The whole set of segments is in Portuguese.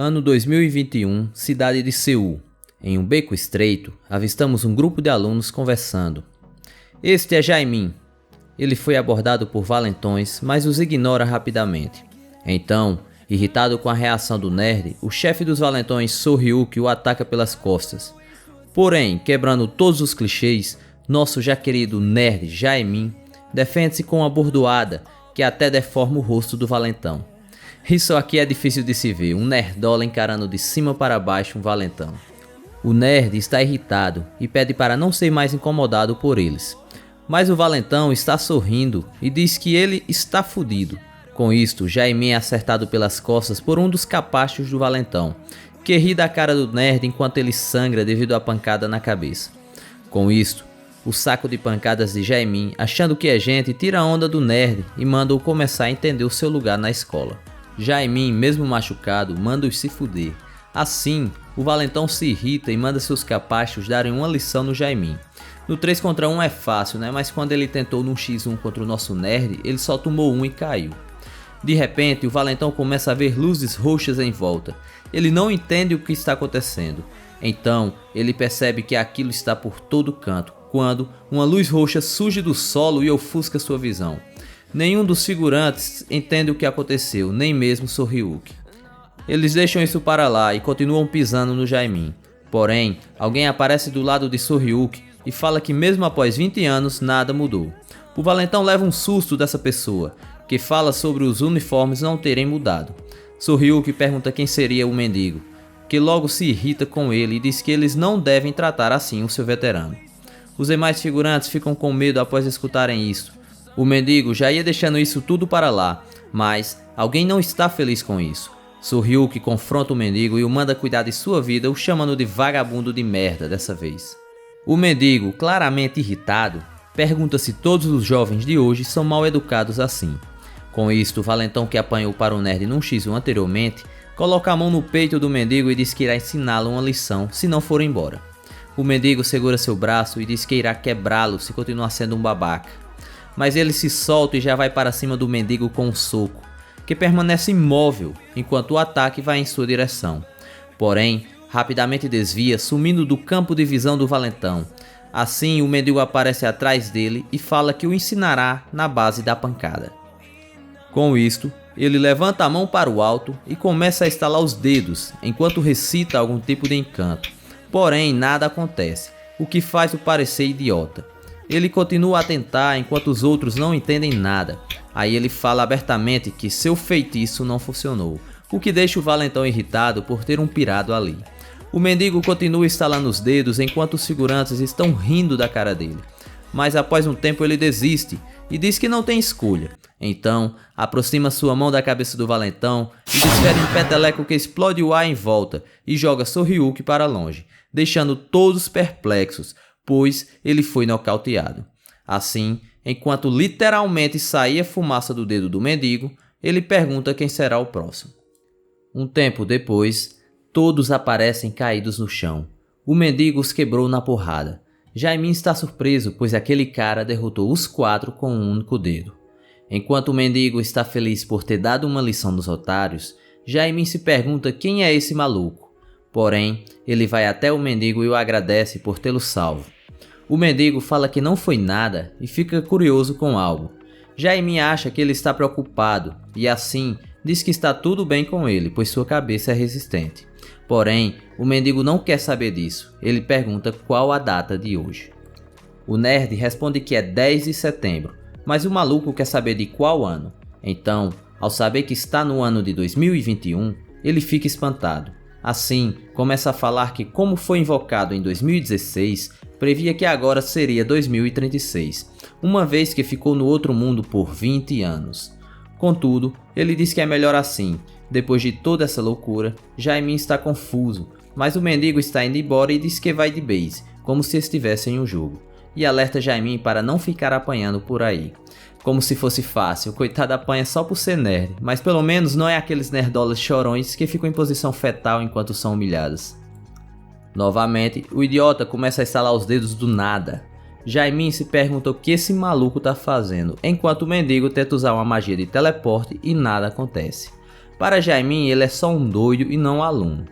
Ano 2021, cidade de Seul. Em um beco estreito, avistamos um grupo de alunos conversando. Este é Jaimin. Ele foi abordado por valentões, mas os ignora rapidamente. Então, irritado com a reação do nerd, o chefe dos valentões, So-Ryuk, o ataca pelas costas. Porém, quebrando todos os clichês, nosso já querido nerd Jaimin defende-se com uma bordoada que até deforma o rosto do valentão. Isso aqui é difícil de se ver, um nerdola encarando de cima para baixo um valentão. O nerd está irritado e pede para não ser mais incomodado por eles. Mas o valentão está sorrindo e diz que ele está fudido. Com isto, Jaimin é acertado pelas costas por um dos capachos do valentão, que ri da cara do nerd enquanto ele sangra devido à pancada na cabeça. Com isto, o saco de pancadas de Jaimin, achando que é gente, tira a onda do nerd e manda-o começar a entender o seu lugar na escola. Jaimin, mesmo machucado, manda-os se fuder. Assim, o valentão se irrita e manda seus capachos darem uma lição no Jaimin. No 3 contra 1 é fácil, né? Mas quando ele tentou num x1 contra o nosso nerd, ele só tomou um e caiu. De repente, o valentão começa a ver luzes roxas em volta. Ele não entende o que está acontecendo. Então, ele percebe que aquilo está por todo canto, quando uma luz roxa surge do solo e ofusca sua visão. Nenhum dos figurantes entende o que aconteceu, nem mesmo So-Ryuk. Eles deixam isso para lá e continuam pisando no Jaimin. Porém, alguém aparece do lado de So-Ryuk e fala que mesmo após 20 anos, nada mudou. O valentão leva um susto dessa pessoa, que fala sobre os uniformes não terem mudado. So-Ryuk pergunta quem seria o mendigo, que logo se irrita com ele e diz que eles não devem tratar assim o seu veterano. Os demais figurantes ficam com medo após escutarem isso. O mendigo já ia deixando isso tudo para lá, mas alguém não está feliz com isso. So-Ryuk confronta o mendigo e o manda cuidar de sua vida, o chamando de vagabundo de merda dessa vez. O mendigo, claramente irritado, pergunta se todos os jovens de hoje são mal educados assim. Com isto, o valentão que apanhou para o nerd num x1 anteriormente, coloca a mão no peito do mendigo e diz que irá ensiná-lo uma lição se não for embora. O mendigo segura seu braço e diz que irá quebrá-lo se continuar sendo um babaca. Mas ele se solta e já vai para cima do mendigo com um soco, que permanece imóvel enquanto o ataque vai em sua direção. Porém, rapidamente desvia, sumindo do campo de visão do valentão. Assim, o mendigo aparece atrás dele e fala que o ensinará na base da pancada. Com isto, ele levanta a mão para o alto e começa a estalar os dedos, enquanto recita algum tipo de encanto. Porém, nada acontece, o que faz o parecer idiota. Ele continua a tentar enquanto os outros não entendem nada. Aí ele fala abertamente que seu feitiço não funcionou, o que deixa o valentão irritado por ter um pirado ali. O mendigo continua estalando os dedos enquanto os figurantes estão rindo da cara dele. Mas após um tempo ele desiste e diz que não tem escolha. Então, aproxima sua mão da cabeça do valentão e desfere um peteleco que explode o ar em volta e joga So-Ryuk para longe, deixando todos perplexos, pois ele foi nocauteado. Assim, enquanto literalmente saía fumaça do dedo do mendigo, ele pergunta quem será o próximo. Um tempo depois, todos aparecem caídos no chão. O mendigo os quebrou na porrada. Jaimin está surpreso, pois aquele cara derrotou os 4 com um único dedo. Enquanto o mendigo está feliz por ter dado uma lição nos otários, Jaimin se pergunta quem é esse maluco. Porém, ele vai até o mendigo e o agradece por tê-lo salvo. O mendigo fala que não foi nada e fica curioso com algo. Jaimin acha que ele está preocupado e assim diz que está tudo bem com ele, pois sua cabeça é resistente. Porém, o mendigo não quer saber disso. Ele pergunta qual a data de hoje. O nerd responde que é 10 de setembro, mas o maluco quer saber de qual ano. Então, ao saber que está no ano de 2021, ele fica espantado. Assim, começa a falar que como foi invocado em 2016, previa que agora seria 2036, uma vez que ficou no outro mundo por 20 anos. Contudo, ele diz que é melhor assim. Depois de toda essa loucura, Jaimin está confuso, mas o mendigo está indo embora e diz que vai de base, como se estivesse em um jogo, e alerta Jaimin para não ficar apanhando por aí. Como se fosse fácil, o coitado apanha só por ser nerd, mas pelo menos não é aqueles nerdolas chorões que ficam em posição fetal enquanto são humilhados. Novamente, o idiota começa a estalar os dedos do nada. Jaimin se pergunta o que esse maluco tá fazendo, enquanto o mendigo tenta usar uma magia de teleporte e nada acontece. Para Jaimin, ele é só um doido e não um aluno.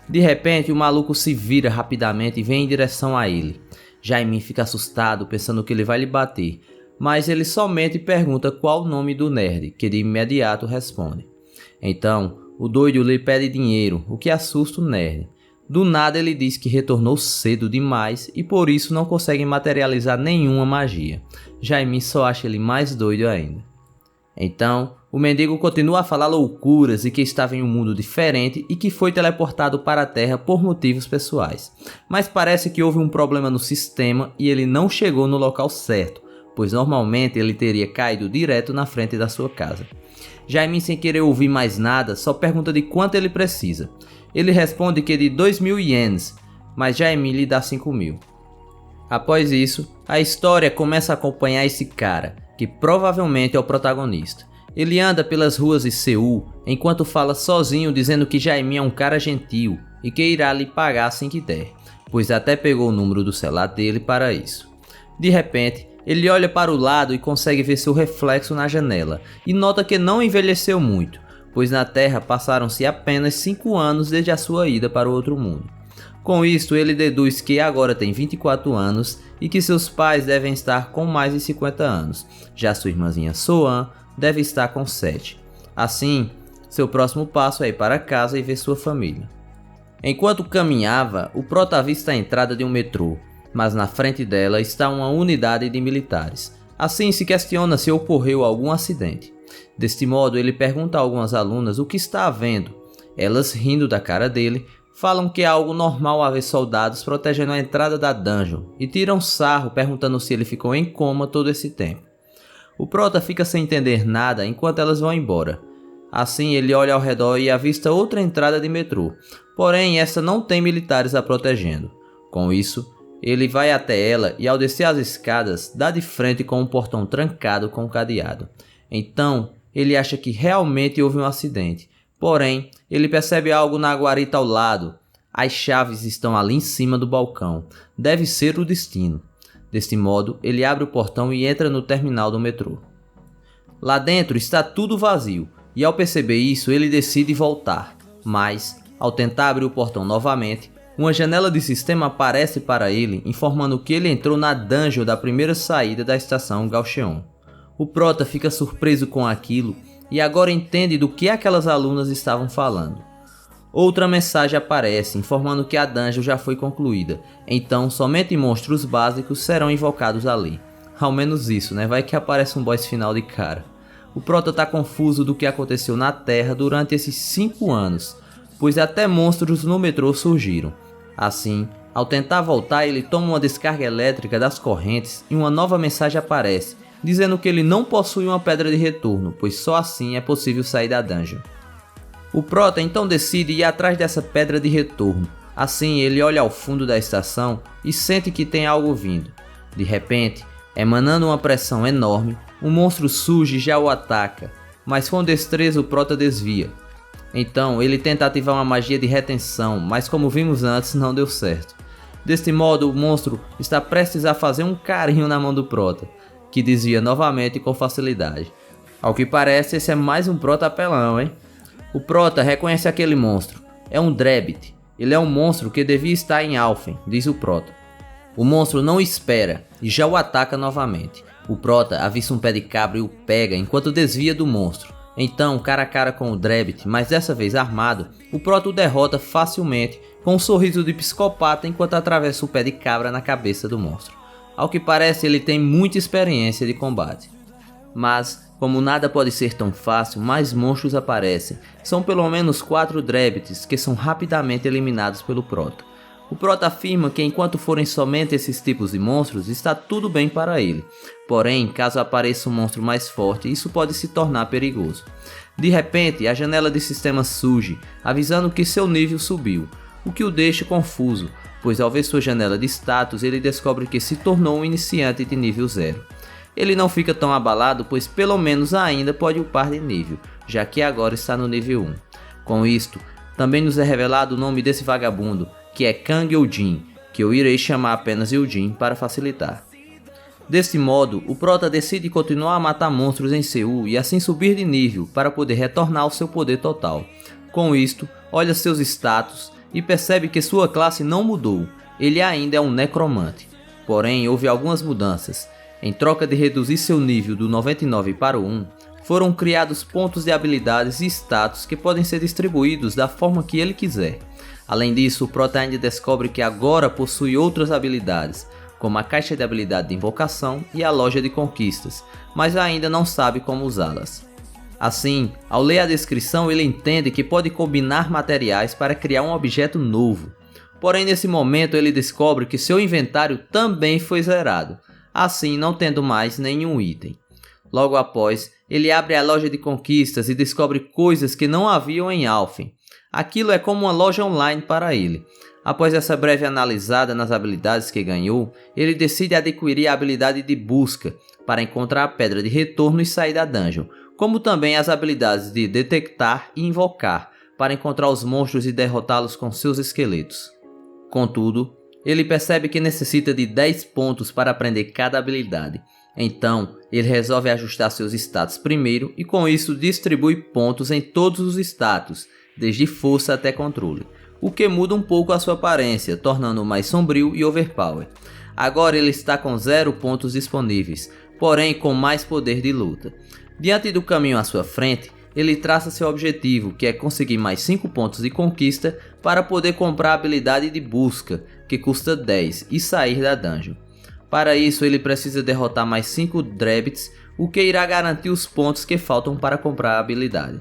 De repente, o maluco se vira rapidamente e vem em direção a ele. Jaimin fica assustado, pensando que ele vai lhe bater, mas ele somente pergunta qual o nome do nerd, que de imediato responde. Então, o doido lhe pede dinheiro, o que assusta o nerd. Do nada ele diz que retornou cedo demais e por isso não consegue materializar nenhuma magia. Jaimin só acha ele mais doido ainda. Então, o mendigo continua a falar loucuras e que estava em um mundo diferente e que foi teleportado para a Terra por motivos pessoais. Mas parece que houve um problema no sistema e ele não chegou no local certo, pois normalmente ele teria caído direto na frente da sua casa. Jaimin, sem querer ouvir mais nada, só pergunta de quanto ele precisa. Ele responde que de 2.000 ienes, mas Jaimin lhe dá 5.000. Após isso, a história começa a acompanhar esse cara, que provavelmente é o protagonista. Ele anda pelas ruas de Seul, enquanto fala sozinho dizendo que Jaimin é um cara gentil e que irá lhe pagar assim que der, pois até pegou o número do celular dele para isso. De repente, ele olha para o lado e consegue ver seu reflexo na janela, e nota que não envelheceu muito, pois na Terra passaram-se apenas 5 anos desde a sua ida para o outro mundo. Com isto, ele deduz que agora tem 24 anos e que seus pais devem estar com mais de 50 anos, já sua irmãzinha Soan deve estar com 7. Assim, seu próximo passo é ir para casa e ver sua família. Enquanto caminhava, o prota avista a entrada de um metrô, mas na frente dela está uma unidade de militares. Assim, se questiona se ocorreu algum acidente. Deste modo, ele pergunta a algumas alunas o que está havendo. Elas, rindo da cara dele, falam que é algo normal haver soldados protegendo a entrada da dungeon e tiram sarro perguntando se ele ficou em coma todo esse tempo. O prota fica sem entender nada enquanto elas vão embora. Assim, ele olha ao redor e avista outra entrada de metrô, porém essa não tem militares a protegendo. Com isso, ele vai até ela e ao descer as escadas, dá de frente com um portão trancado com um cadeado. Então, ele acha que realmente houve um acidente. Porém, ele percebe algo na guarita ao lado. As chaves estão ali em cima do balcão. Deve ser o destino. Deste modo, ele abre o portão e entra no terminal do metrô. Lá dentro está tudo vazio, e ao perceber isso, ele decide voltar. Mas, ao tentar abrir o portão novamente, uma janela de sistema aparece para ele, informando que ele entrou na dungeon da primeira saída da estação Gaucheon. O prota fica surpreso com aquilo e agora entende do que aquelas alunas estavam falando. Outra mensagem aparece informando que a dungeon já foi concluída, então somente monstros básicos serão invocados ali. Ao menos isso, né? Vai que aparece um boss final de cara. O prota tá confuso do que aconteceu na Terra durante esses 5 anos, pois até monstros no metrô surgiram. Assim, ao tentar voltar, ele toma uma descarga elétrica das correntes e uma nova mensagem aparece, dizendo que ele não possui uma pedra de retorno, pois só assim é possível sair da dungeon. O prota então decide ir atrás dessa pedra de retorno. Assim, ele olha ao fundo da estação e sente que tem algo vindo. De repente, emanando uma pressão enorme, um monstro surge e já o ataca, mas com destreza o prota desvia. Então, ele tenta ativar uma magia de retenção, mas como vimos antes, não deu certo. Deste modo, o monstro está prestes a fazer um carinho na mão do prota, que desvia novamente com facilidade. Ao que parece, esse é mais um prota apelão, hein? O prota reconhece aquele monstro. É um Drabbit. Ele é um monstro que devia estar em Alphen, diz o prota. O monstro não espera e já o ataca novamente. O prota avista um pé de cabra e o pega enquanto desvia do monstro. Então, cara a cara com o Drabbit, mas dessa vez armado, o prota o derrota facilmente com um sorriso de psicopata enquanto atravessa o pé de cabra na cabeça do monstro. Ao que parece, ele tem muita experiência de combate. Mas, como nada pode ser tão fácil, mais monstros aparecem. São pelo menos 4 Drabbits que são rapidamente eliminados pelo prota. O prota afirma que enquanto forem somente esses tipos de monstros, está tudo bem para ele. Porém, caso apareça um monstro mais forte, isso pode se tornar perigoso. De repente, a janela de sistema surge, avisando que seu nível subiu, o que o deixa confuso, pois ao ver sua janela de status, ele descobre que se tornou um iniciante de nível 0. Ele não fica tão abalado, pois pelo menos ainda pode upar de nível, já que agora está no nível 1. Com isto, também nos é revelado o nome desse vagabundo, que é Kang Eugene, que eu irei chamar apenas Eugene para facilitar. Desse modo, o prota decide continuar a matar monstros em Seul e assim subir de nível para poder retornar ao seu poder total. Com isto, olha seus status e percebe que sua classe não mudou, ele ainda é um necromante. Porém, houve algumas mudanças. Em troca de reduzir seu nível do 99 para o 1, foram criados pontos de habilidades e status que podem ser distribuídos da forma que ele quiser. Além disso, o prota ainda descobre que agora possui outras habilidades, como a caixa de habilidade de invocação e a loja de conquistas, mas ainda não sabe como usá-las. Assim, ao ler a descrição, ele entende que pode combinar materiais para criar um objeto novo. Porém, nesse momento ele descobre que seu inventário também foi zerado, assim não tendo mais nenhum item. Logo após, ele abre a loja de conquistas e descobre coisas que não haviam em Alphen. Aquilo é como uma loja online para ele. Após essa breve analisada nas habilidades que ganhou, ele decide adquirir a habilidade de busca para encontrar a pedra de retorno e sair da dungeon, como também as habilidades de detectar e invocar para encontrar os monstros e derrotá-los com seus esqueletos. Contudo, ele percebe que necessita de 10 pontos para aprender cada habilidade. Então, ele resolve ajustar seus status primeiro e com isso distribui pontos em todos os status, desde força até controle, o que muda um pouco a sua aparência, tornando-o mais sombrio e overpower. Agora ele está com 0 pontos disponíveis, porém com mais poder de luta. Diante do caminho à sua frente, ele traça seu objetivo, que é conseguir mais 5 pontos de conquista para poder comprar a habilidade de busca, que custa 10, e sair da dungeon. Para isso ele precisa derrotar mais 5 Drebbits, o que irá garantir os pontos que faltam para comprar a habilidade.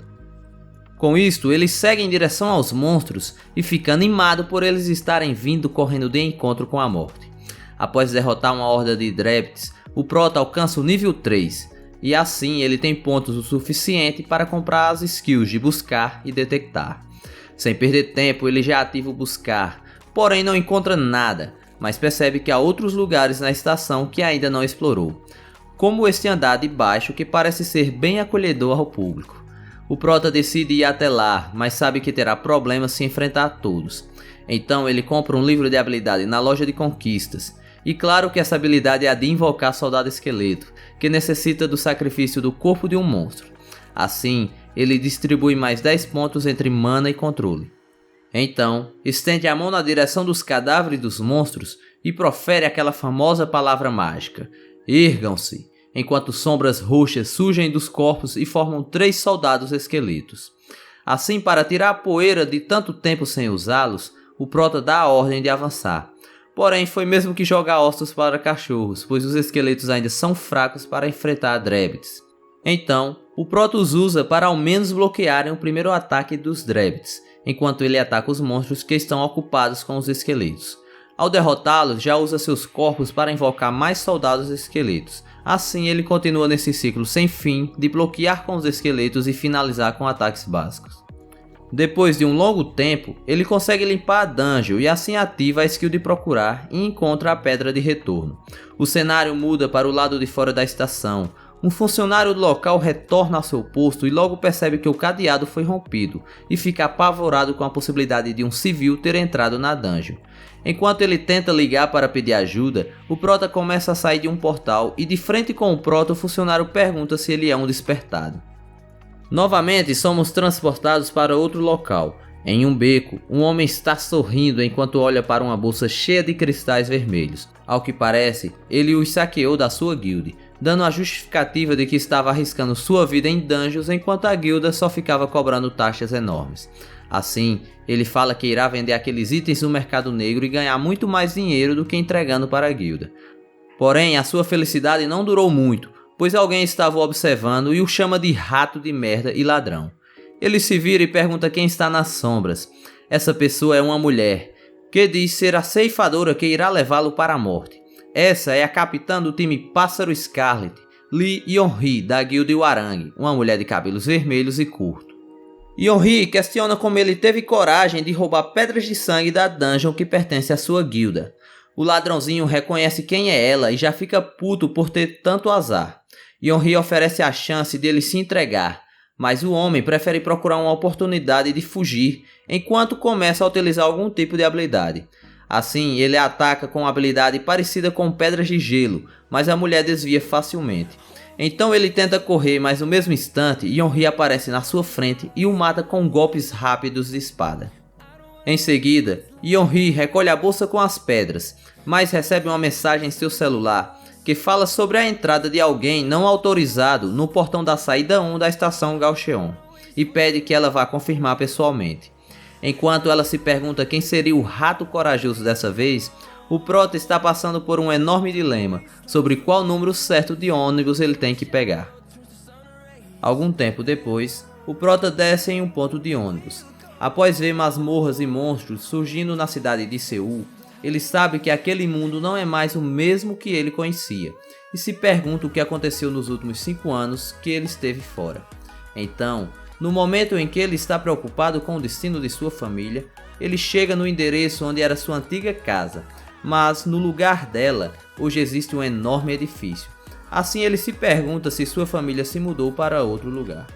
Com isto, ele segue em direção aos monstros e fica animado por eles estarem vindo correndo de encontro com a morte. Após derrotar uma horda de Drebbits, o prota alcança o nível 3, e assim ele tem pontos o suficiente para comprar as skills de buscar e detectar. Sem perder tempo, ele já ativa o buscar, porém não encontra nada, mas percebe que há outros lugares na estação que ainda não explorou, como este andar de baixo que parece ser bem acolhedor ao público. O prota decide ir até lá, mas sabe que terá problemas se enfrentar a todos. Então ele compra um livro de habilidade na loja de conquistas. E claro que essa habilidade é a de invocar soldado esqueleto, que necessita do sacrifício do corpo de um monstro. Assim, ele distribui mais 10 pontos entre mana e controle. Então, estende a mão na direção dos cadáveres dos monstros e profere aquela famosa palavra mágica: ergam-se, enquanto sombras roxas surgem dos corpos e formam 3 soldados esqueletos. Assim, para tirar a poeira de tanto tempo sem usá-los, o prota dá a ordem de avançar. Porém, foi mesmo que jogar ossos para cachorros, pois os esqueletos ainda são fracos para enfrentar Drebbits. Então, o prota os usa para ao menos bloquearem o primeiro ataque dos Drebbits, enquanto ele ataca os monstros que estão ocupados com os esqueletos. Ao derrotá-los, já usa seus corpos para invocar mais soldados esqueletos. Assim, ele continua nesse ciclo sem fim de bloquear com os esqueletos e finalizar com ataques básicos. Depois de um longo tempo, ele consegue limpar a dungeon e assim ativa a skill de procurar e encontra a pedra de retorno. O cenário muda para o lado de fora da estação. Um funcionário do local retorna ao seu posto e logo percebe que o cadeado foi rompido e fica apavorado com a possibilidade de um civil ter entrado na dungeon. Enquanto ele tenta ligar para pedir ajuda, o prota começa a sair de um portal e de frente com o prota o funcionário pergunta se ele é um despertado. Novamente somos transportados para outro local. Em um beco, um homem está sorrindo enquanto olha para uma bolsa cheia de cristais vermelhos. Ao que parece, ele os saqueou da sua guilda, dando a justificativa de que estava arriscando sua vida em dungeons enquanto a guilda só ficava cobrando taxas enormes. Assim, ele fala que irá vender aqueles itens no mercado negro e ganhar muito mais dinheiro do que entregando para a guilda. Porém, a sua felicidade não durou muito, pois alguém estava o observando e o chama de rato de merda e ladrão. Ele se vira e pergunta quem está nas sombras. Essa pessoa é uma mulher, que diz ser a ceifadora que irá levá-lo para a morte. Essa é a capitã do time Pássaro Scarlet, Lee Yonhee, da guilda Warang, uma mulher de cabelos vermelhos e curto. Yonhee questiona como ele teve coragem de roubar pedras de sangue da dungeon que pertence à sua guilda. O ladrãozinho reconhece quem é ela e já fica puto por ter tanto azar. Yonhee oferece a chance dele se entregar, mas o homem prefere procurar uma oportunidade de fugir enquanto começa a utilizar algum tipo de habilidade. Assim, ele ataca com uma habilidade parecida com pedras de gelo, mas a mulher desvia facilmente. Então ele tenta correr, mas no mesmo instante, Yeon-hee aparece na sua frente e o mata com golpes rápidos de espada. Em seguida, Yeon-hee recolhe a bolsa com as pedras, mas recebe uma mensagem em seu celular que fala sobre a entrada de alguém não autorizado no portão da saída 1 da estação Gaocheon e pede que ela vá confirmar pessoalmente. Enquanto ela se pergunta quem seria o rato corajoso dessa vez, o prota está passando por um enorme dilema sobre qual número certo de ônibus ele tem que pegar. Algum tempo depois, o prota desce em um ponto de ônibus. Após ver masmorras e monstros surgindo na cidade de Seul, ele sabe que aquele mundo não é mais o mesmo que ele conhecia e se pergunta o que aconteceu nos últimos 5 anos que ele esteve fora. Então, no momento em que ele está preocupado com o destino de sua família, ele chega no endereço onde era sua antiga casa, mas no lugar dela, hoje existe um enorme edifício. Assim ele se pergunta se sua família se mudou para outro lugar.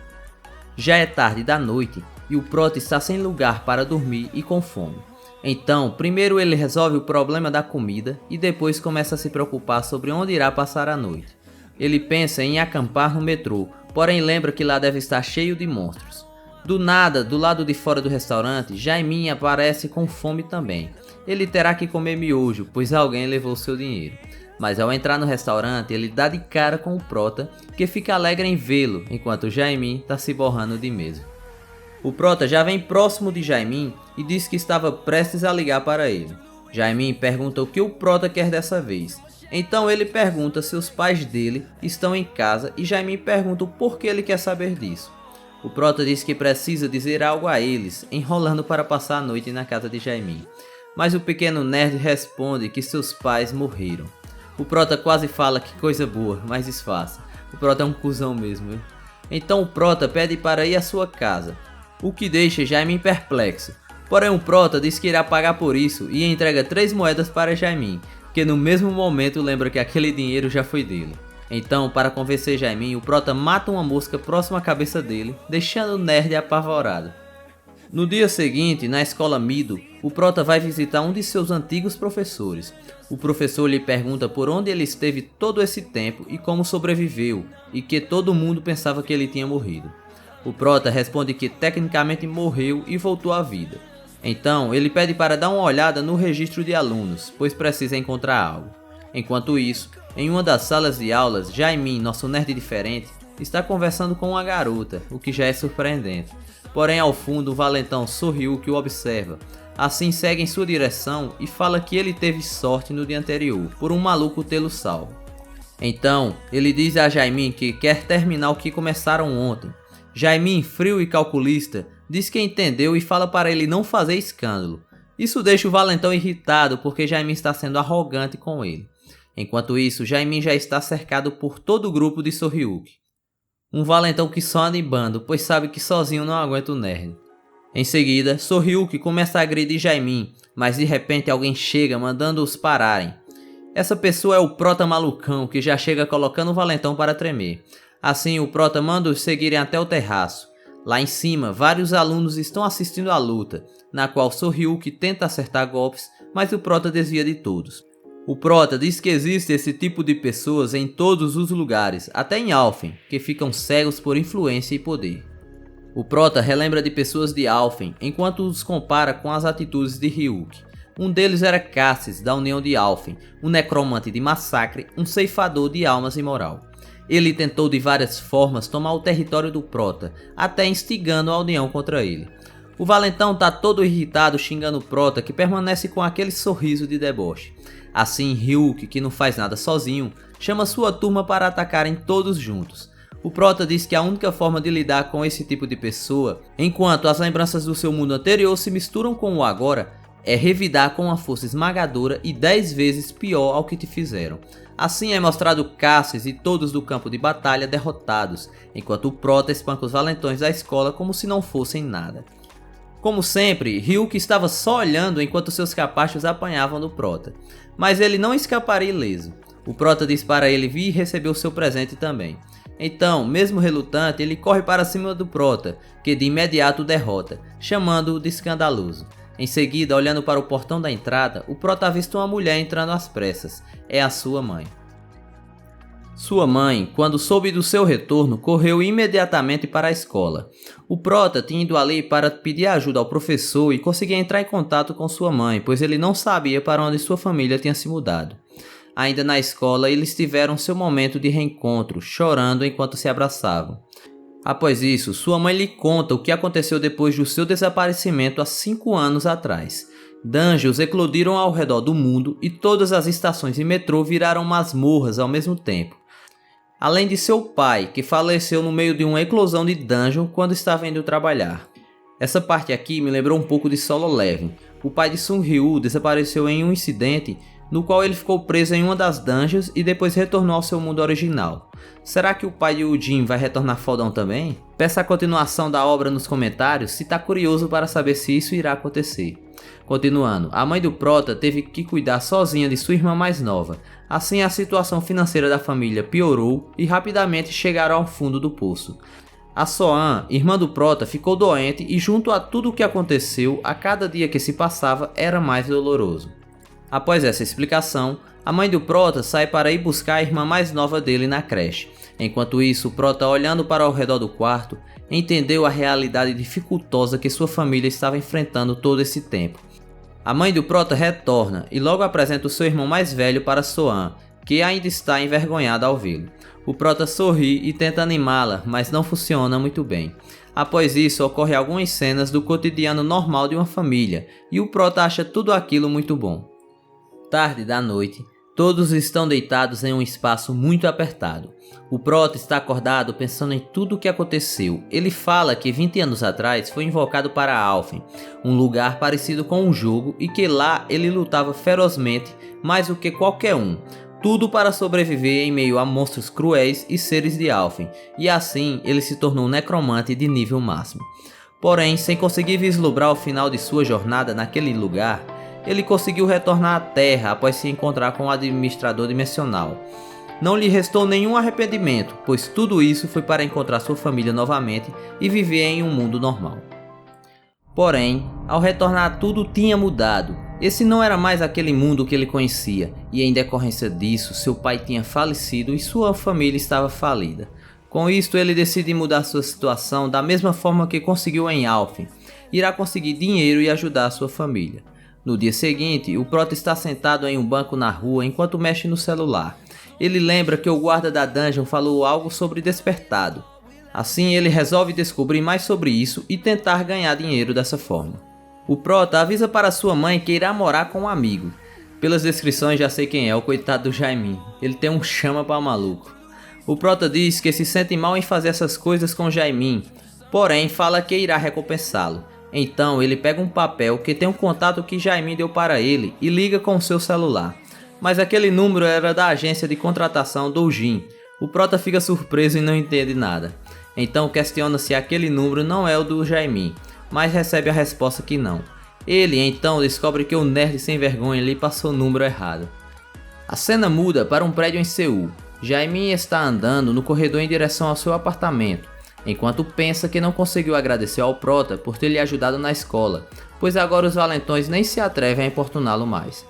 Já é tarde da noite e o prota está sem lugar para dormir e com fome. Então, primeiro ele resolve o problema da comida e depois começa a se preocupar sobre onde irá passar a noite. Ele pensa em acampar no metrô, porém lembra que lá deve estar cheio de monstros. Do nada, do lado de fora do restaurante, Jaemin aparece com fome também. Ele terá que comer miojo, pois alguém levou seu dinheiro. Mas ao entrar no restaurante, ele dá de cara com o prota, que fica alegre em vê-lo, enquanto Jaemin está se borrando de medo. O prota já vem próximo de Jaemin e diz que estava prestes a ligar para ele. Jaemin pergunta o que o prota quer dessa vez. Então ele pergunta se os pais dele estão em casa e Jaemin pergunta o porquê ele quer saber disso. O prota diz que precisa dizer algo a eles, enrolando para passar a noite na casa de Jaemin. Mas o pequeno nerd responde que seus pais morreram. O prota quase fala que coisa boa, mas disfarça. O prota é um cuzão mesmo, viu? Então o prota pede para ir à sua casa, o que deixa Jaemin perplexo. Porém o prota diz que irá pagar por isso e entrega 3 moedas para Jaemin, que no mesmo momento lembra que aquele dinheiro já foi dele. Então, para convencer Jaemin, o prota mata uma mosca próxima à cabeça dele, deixando o nerd apavorado. No dia seguinte, na escola Mido, o prota vai visitar um de seus antigos professores. O professor lhe pergunta por onde ele esteve todo esse tempo e como sobreviveu, e que todo mundo pensava que ele tinha morrido. O prota responde que tecnicamente morreu e voltou à vida. Então, ele pede para dar uma olhada no registro de alunos, pois precisa encontrar algo. Enquanto isso, em uma das salas de aulas, Jaemin, nosso nerd diferente, está conversando com uma garota, o que já é surpreendente. Porém, ao fundo, o valentão So-ryuk o observa. Assim segue em sua direção e fala que ele teve sorte no dia anterior, por um maluco tê-lo salvo. Então, ele diz a Jaemin que quer terminar o que começaram ontem. Jaemin, frio e calculista, diz que entendeu e fala para ele não fazer escândalo. Isso deixa o valentão irritado porque Jaemin está sendo arrogante com ele. Enquanto isso, Jaemin já está cercado por todo o grupo de So-ryuk. Um valentão que só anda em bando, pois sabe que sozinho não aguenta o nerd. Em seguida, So-ryuk começa a agredir Jaemin, mas de repente alguém chega mandando-os pararem. Essa pessoa é o prota malucão que já chega colocando o valentão para tremer. Assim, o prota manda-os seguirem até o terraço. Lá em cima, vários alunos estão assistindo à luta, na qual So-ryuk tenta acertar golpes, mas o prota desvia de todos. O prota diz que existe esse tipo de pessoas em todos os lugares, até em Alphen, que ficam cegos por influência e poder. O prota relembra de pessoas de Alphen, enquanto os compara com as atitudes de Ryuk. Um deles era Cassis, da União de Alphen, um necromante de massacre, um ceifador de almas imoral. Ele tentou de várias formas tomar o território do prota, até instigando a união contra ele. O valentão tá todo irritado xingando o prota, que permanece com aquele sorriso de deboche. Assim, Ryuk, que não faz nada sozinho, chama sua turma para atacarem todos juntos. O prota diz que a única forma de lidar com esse tipo de pessoa, enquanto as lembranças do seu mundo anterior se misturam com o agora, é revidar com uma força esmagadora e 10 vezes pior ao que te fizeram. Assim é mostrado Cassis e todos do campo de batalha derrotados, enquanto o prota espanca os valentões da escola como se não fossem nada. Como sempre, Ryuk estava só olhando enquanto seus capachos apanhavam do prota, mas ele não escaparia ileso. O prota diz para ele vir receber o seu presente também. Então, mesmo relutante, ele corre para cima do prota, que de imediato o derrota, chamando-o de escandaloso. Em seguida, olhando para o portão da entrada, o Prota avista uma mulher entrando às pressas. É a sua mãe. Sua mãe, quando soube do seu retorno, correu imediatamente para a escola. O Prota tinha ido ali para pedir ajuda ao professor e conseguia entrar em contato com sua mãe, pois ele não sabia para onde sua família tinha se mudado. Ainda na escola, eles tiveram seu momento de reencontro, chorando enquanto se abraçavam. Após isso, sua mãe lhe conta o que aconteceu depois do seu desaparecimento há 5 anos atrás. Dungeons eclodiram ao redor do mundo e todas as estações de metrô viraram masmorras ao mesmo tempo. Além de seu pai, que faleceu no meio de uma eclosão de dungeon quando estava indo trabalhar. Essa parte aqui me lembrou um pouco de Solo Leveling. O pai de Sun Ryu desapareceu em um incidente no qual ele ficou preso em uma das dungeons e depois retornou ao seu mundo original. Será que o pai de Ujin vai retornar fodão também? Peça a continuação da obra nos comentários se tá curioso para saber se isso irá acontecer. Continuando, a mãe do Prota teve que cuidar sozinha de sua irmã mais nova. Assim a situação financeira da família piorou e rapidamente chegaram ao fundo do poço. A Soan, irmã do Prota, ficou doente e junto a tudo o que aconteceu, a cada dia que se passava era mais doloroso. Após essa explicação, a mãe do Prota sai para ir buscar a irmã mais nova dele na creche. Enquanto isso, o Prota, olhando para ao redor do quarto, entendeu a realidade dificultosa que sua família estava enfrentando todo esse tempo. A mãe do Prota retorna e logo apresenta o seu irmão mais velho para Soan, que ainda está envergonhada ao vê-lo. O Prota sorri e tenta animá-la, mas não funciona muito bem. Após isso, ocorrem algumas cenas do cotidiano normal de uma família, e o Prota acha tudo aquilo muito bom. Tarde da noite, todos estão deitados em um espaço muito apertado. O Prota está acordado pensando em tudo o que aconteceu. Ele fala que 20 anos atrás foi invocado para Alphen, um lugar parecido com um jogo e que lá ele lutava ferozmente mais do que qualquer um. Tudo para sobreviver em meio a monstros cruéis e seres de Alphen, e assim ele se tornou um necromante de nível máximo. Porém, sem conseguir vislumbrar o final de sua jornada naquele lugar, ele conseguiu retornar à Terra após se encontrar com o administrador dimensional. Não lhe restou nenhum arrependimento, pois tudo isso foi para encontrar sua família novamente e viver em um mundo normal. Porém, ao retornar tudo tinha mudado. Esse não era mais aquele mundo que ele conhecia, e em decorrência disso, seu pai tinha falecido e sua família estava falida. Com isto, ele decide mudar sua situação da mesma forma que conseguiu em Alphen. Irá conseguir dinheiro e ajudar sua família. No dia seguinte, o Prota está sentado em um banco na rua enquanto mexe no celular. Ele lembra que o guarda da dungeon falou algo sobre despertado. Assim, ele resolve descobrir mais sobre isso e tentar ganhar dinheiro dessa forma. O Prota avisa para sua mãe que irá morar com um amigo. Pelas descrições já sei quem é, o coitado do Jaimin. Ele tem um chama para maluco. O Prota diz que se sente mal em fazer essas coisas com Jaimin, porém fala que irá recompensá-lo. Então ele pega um papel que tem um contato que Jaimin deu para ele e liga com o seu celular. Mas aquele número era da agência de contratação Doujin. O Prota fica surpreso e não entende nada. Então questiona se aquele número não é o do Jaimin, mas recebe a resposta que não. Ele então descobre que o nerd sem vergonha lhe passou o número errado. A cena muda para um prédio em Seul. Jaimin está andando no corredor em direção ao seu apartamento, enquanto pensa que não conseguiu agradecer ao Prota por ter lhe ajudado na escola, pois agora os valentões nem se atrevem a importuná-lo mais.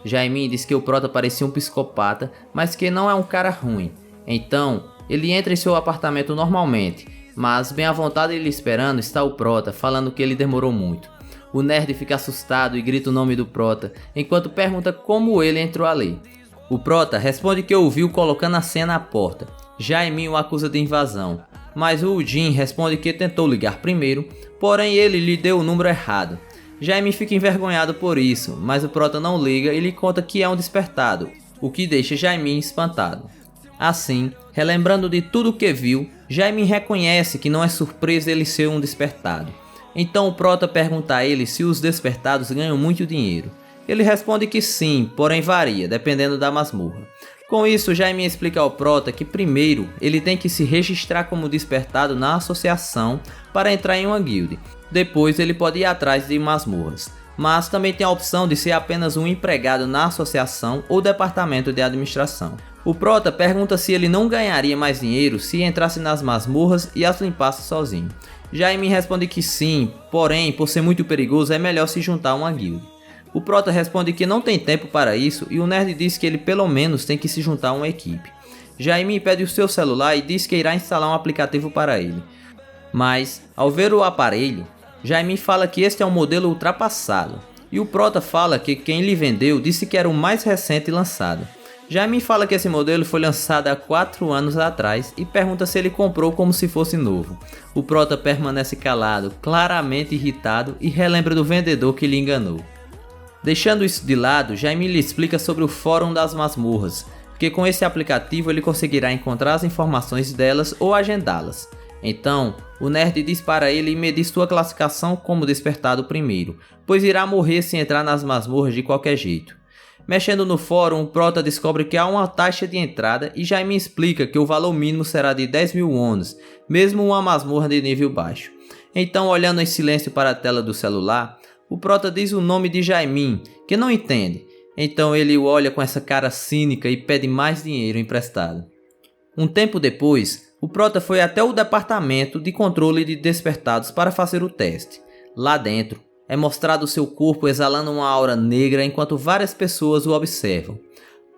Jaimin diz que o Prota parecia um psicopata, mas que não é um cara ruim. Então, ele entra em seu apartamento normalmente, mas bem à vontade lhe esperando está o Prota, falando que ele demorou muito. O nerd fica assustado e grita o nome do Prota, enquanto pergunta como ele entrou ali. O Prota responde que ouviu colocando a senha na porta. Jaimin o acusa de invasão, mas o Ujin responde que tentou ligar primeiro, porém ele lhe deu o número errado. Jaimin fica envergonhado por isso, mas o Prota não liga e lhe conta que é um despertado, o que deixa Jaimin espantado. Assim, relembrando de tudo o que viu, Jaimin reconhece que não é surpresa ele ser um despertado. Então o Prota pergunta a ele se os despertados ganham muito dinheiro. Ele responde que sim, porém varia, dependendo da masmorra. Com isso, Jaimin explica ao Prota que primeiro ele tem que se registrar como despertado na associação para entrar em uma guilda. Depois ele pode ir atrás de masmorras. Mas também tem a opção de ser apenas um empregado na associação ou departamento de administração. O Prota pergunta se ele não ganharia mais dinheiro se entrasse nas masmorras e as limpasse sozinho. Jaime responde que sim, porém, por ser muito perigoso é melhor se juntar a uma guilda. O Prota responde que não tem tempo para isso e o Nerd diz que ele pelo menos tem que se juntar a uma equipe. Jaime pede o seu celular e diz que irá instalar um aplicativo para ele. Mas, ao ver o aparelho, Jaime fala que este é um modelo ultrapassado, e o Prota fala que quem lhe vendeu disse que era o mais recente lançado. Jaime fala que esse modelo foi lançado há 4 anos atrás e pergunta se ele comprou como se fosse novo. O Prota permanece calado, claramente irritado, e relembra do vendedor que lhe enganou. Deixando isso de lado, Jaime lhe explica sobre o Fórum das Masmorras, que com esse aplicativo ele conseguirá encontrar as informações delas ou agendá-las. Então, o Nerd diz para ele medir sua classificação como despertado primeiro, pois irá morrer se entrar nas masmorras de qualquer jeito. Mexendo no fórum, o Prota descobre que há uma taxa de entrada e Jaime explica que o valor mínimo será de 10.000 wons, mesmo uma masmorra de nível baixo. Então, olhando em silêncio para a tela do celular, o Prota diz o nome de Jaime, que não entende. Então ele o olha com essa cara cínica e pede mais dinheiro emprestado. Um tempo depois, o Prota foi até o departamento de controle de despertados para fazer o teste. Lá dentro, é mostrado seu corpo exalando uma aura negra enquanto várias pessoas o observam.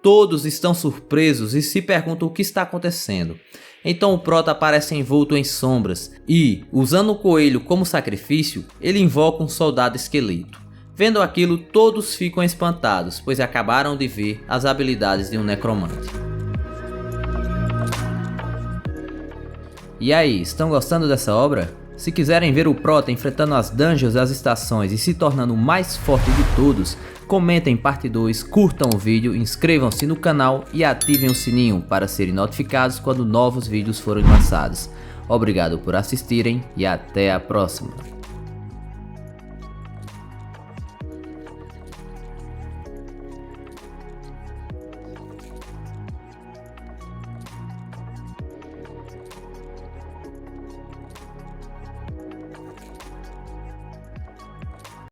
Todos estão surpresos e se perguntam o que está acontecendo. Então o Prota aparece envolto em sombras e, usando o coelho como sacrifício, ele invoca um soldado esqueleto. Vendo aquilo, todos ficam espantados, pois acabaram de ver as habilidades de um necromante. E aí, estão gostando dessa obra? Se quiserem ver o Prota enfrentando as dungeons das estações e se tornando o mais forte de todos, comentem parte 2, curtam o vídeo, inscrevam-se no canal e ativem o sininho para serem notificados quando novos vídeos forem lançados. Obrigado por assistirem e até a próxima.